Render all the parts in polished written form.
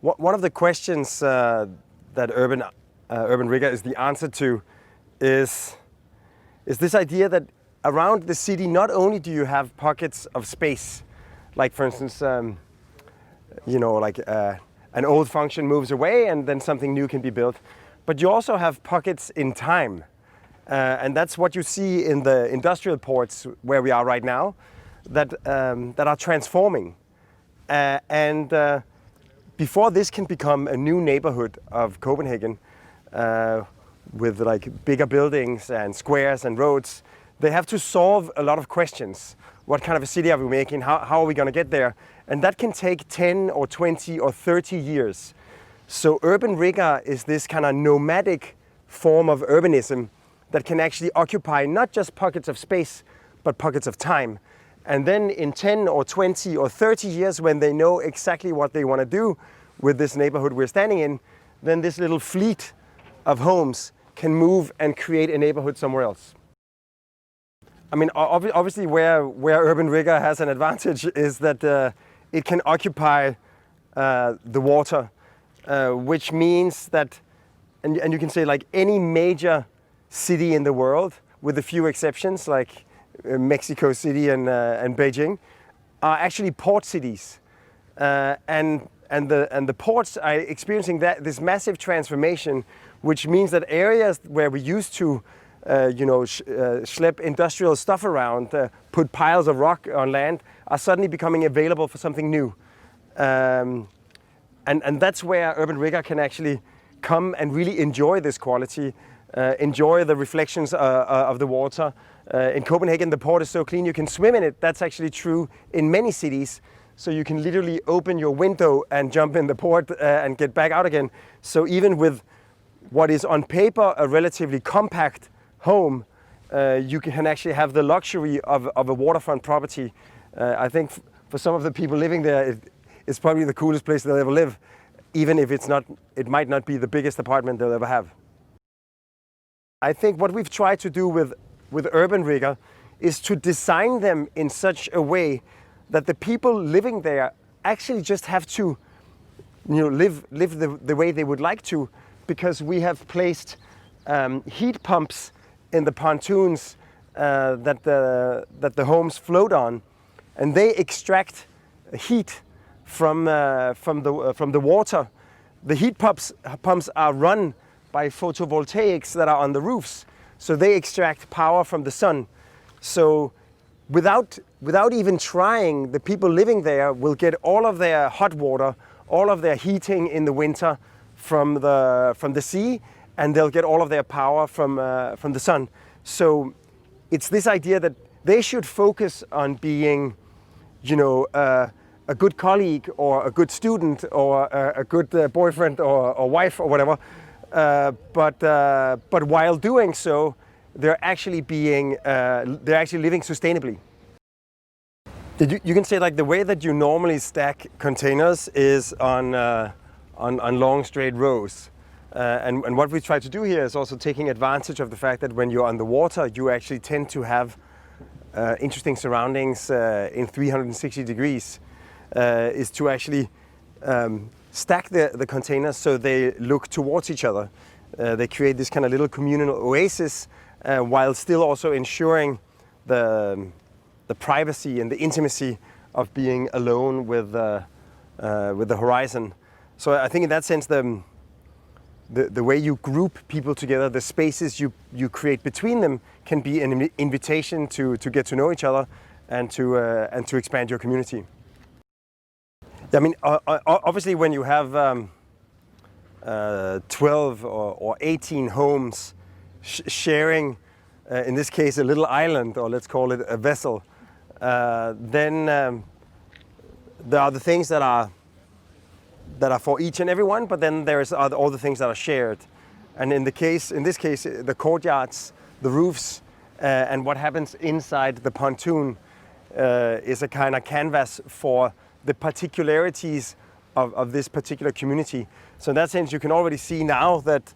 One of the questions that Urban Rigger is the answer to is this idea that around the city not only do you have pockets of space, like for instance, an old function moves away and then something new can be built, but you also have pockets in time. And that's what you see in the industrial ports where we are right now, that are transforming. Before this can become a new neighborhood of Copenhagen, with like bigger buildings and squares and roads, they have to solve a lot of questions. What kind of a city are we making? How are we going to get there? And that can take 10 or 20 or 30 years. So Urban Rigger is this kind of nomadic form of urbanism that can actually occupy not just pockets of space, but pockets of time. And then in 10 or 20 or 30 years, when they know exactly what they want to do with this neighborhood we're standing in, then this little fleet of homes can move and create a neighborhood somewhere else. I mean, obviously where Urban Rigger has an advantage is that it can occupy the water, which means that, and you can say like any major city in the world, with a few exceptions like Mexico City and Beijing, are actually port cities, and the ports are experiencing this massive transformation, which means that areas where we used to schlep industrial stuff around, put piles of rock on land, are suddenly becoming available for something new. And that's where Urban Rigger can actually come and really enjoy this quality, enjoy the reflections of the water. In Copenhagen, the port is so clean you can swim in it. That's actually true in many cities. So you can literally open your window and jump in the port and get back out again. So even with what is on paper a relatively compact home, you can actually have the luxury of a waterfront property. I think for some of the people living there, it's probably the coolest place they'll ever live, even if it might not be the biggest apartment they'll ever have. I think what we've tried to do with Urban Rigger is to design them in such a way that the people living there actually just have to live the way they would like to, because we have placed heat pumps in the pontoons that the homes float on, and they extract heat from the water. The heat pumps are run by photovoltaics that are on the roofs, so they extract power from the sun. So without even trying, the people living there will get all of their hot water, all of their heating in the winter from the sea, and they'll get all of their power from the sun. So it's this idea that they should focus on being, a good colleague or a good student or a good boyfriend or wife or whatever. But while doing so, they're actually living sustainably. You can say like the way that you normally stack containers is on long straight rows. And what we try to do here is also taking advantage of the fact that when you're on the water, you actually tend to have interesting surroundings in 360 degrees, is to actually stack the containers so they look towards each other. They create this kind of little communal oasis, while still also ensuring the privacy and the intimacy of being alone with the horizon. So I think in that sense, the way you group people together, the spaces you create between them, can be an invitation to get to know each other and to expand your community. I mean, obviously, when you have 12 or 18 homes sharing, in this case, a little island, or let's call it a vessel, then there are the things that are for each and every one, but then there's all the things that are shared. And in this case, the courtyards, the roofs, and what happens inside the pontoon is a kind of canvas for the particularities of this particular community. So in that sense, you can already see now that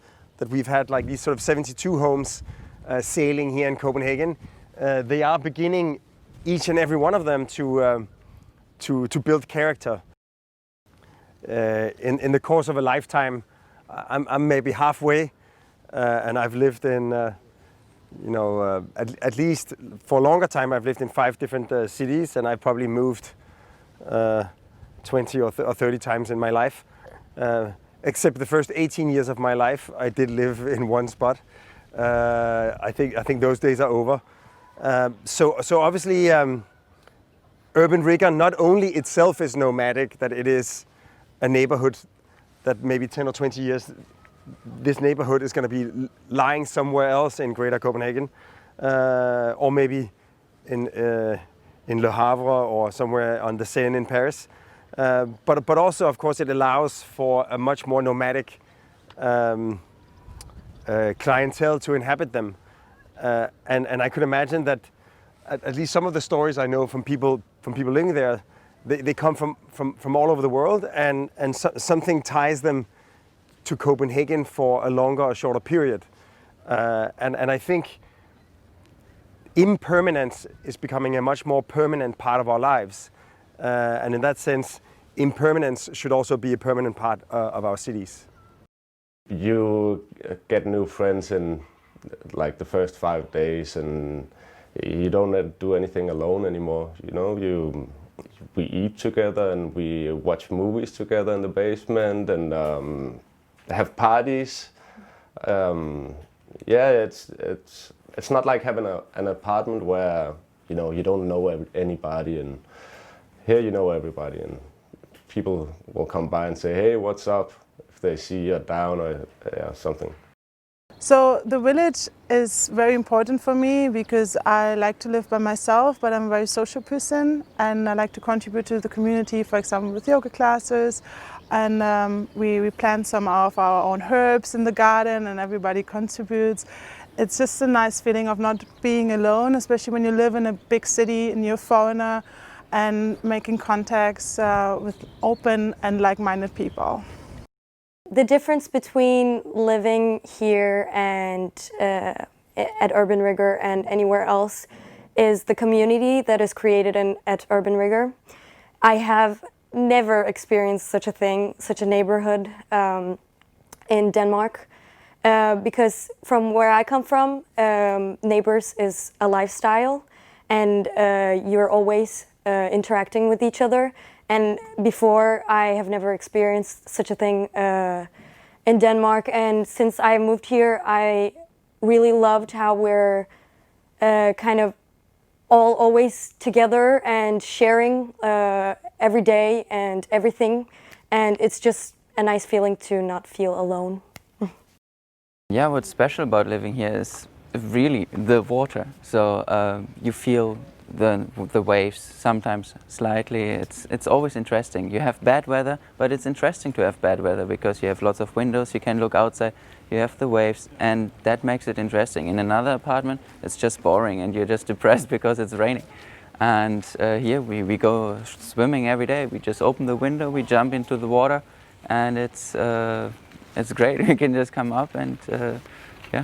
we've had like these sort of 72 homes sailing here in Copenhagen. They are beginning, each and every one of them, to build character. in the course of a lifetime, I'm maybe halfway, and I've lived in, at least for a longer time, I've lived in 5 different cities, and I've probably moved 20 or 30 times in my life. Except the first 18 years of my life, I did live in one spot. I think those days are over. So obviously, urban rigor not only itself is nomadic, that it is a neighborhood that maybe 10 or 20 years, this neighborhood is going to be lying somewhere else in Greater Copenhagen, or maybe in Le Havre or somewhere on the Seine in Paris. But also, of course, it allows for a much more nomadic clientele to inhabit them. And I could imagine that at least some of the stories I know from people living there, they come from all over the world, and something ties them to Copenhagen for a longer or shorter period. And I think impermanence is becoming a much more permanent part of our lives. And in that sense, impermanence should also be a permanent part of our cities. You get new friends in like the first 5 days, and you don't do anything alone anymore. We eat together and we watch movies together in the basement and have parties. It's not like having an apartment where you don't know anybody, and here you know everybody, and people will come by and say, "Hey, what's up?" if they see you're down or something. So the village is very important for me because I like to live by myself, but I'm a very social person, and I like to contribute to the community, for example, with yoga classes. And we plant some of our own herbs in the garden, and everybody contributes. It's just a nice feeling of not being alone, especially when you live in a big city and you're a foreigner, and making contacts with open and like-minded people. The difference between living here and at Urban Rigor and anywhere else is the community that is created at Urban Rigor. I have never experienced such a thing, such a neighborhood in Denmark, because from where I come from, neighbors is a lifestyle, and you're always interacting with each other. And before, I have never experienced such a thing in Denmark. And since I moved here, I really loved how we're kind of all always together and sharing every day and everything. And it's just a nice feeling to not feel alone. Yeah, what's special about living here is really the water. So you feel the waves sometimes slightly. It's always interesting. You have bad weather, but it's interesting to have bad weather because you have lots of windows, you can look outside, you have the waves, and that makes it interesting. In another apartment, it's just boring and you're just depressed because it's raining. And here we go swimming every day. We just open the window, we jump into the water, and it's great. We can just come up and yeah.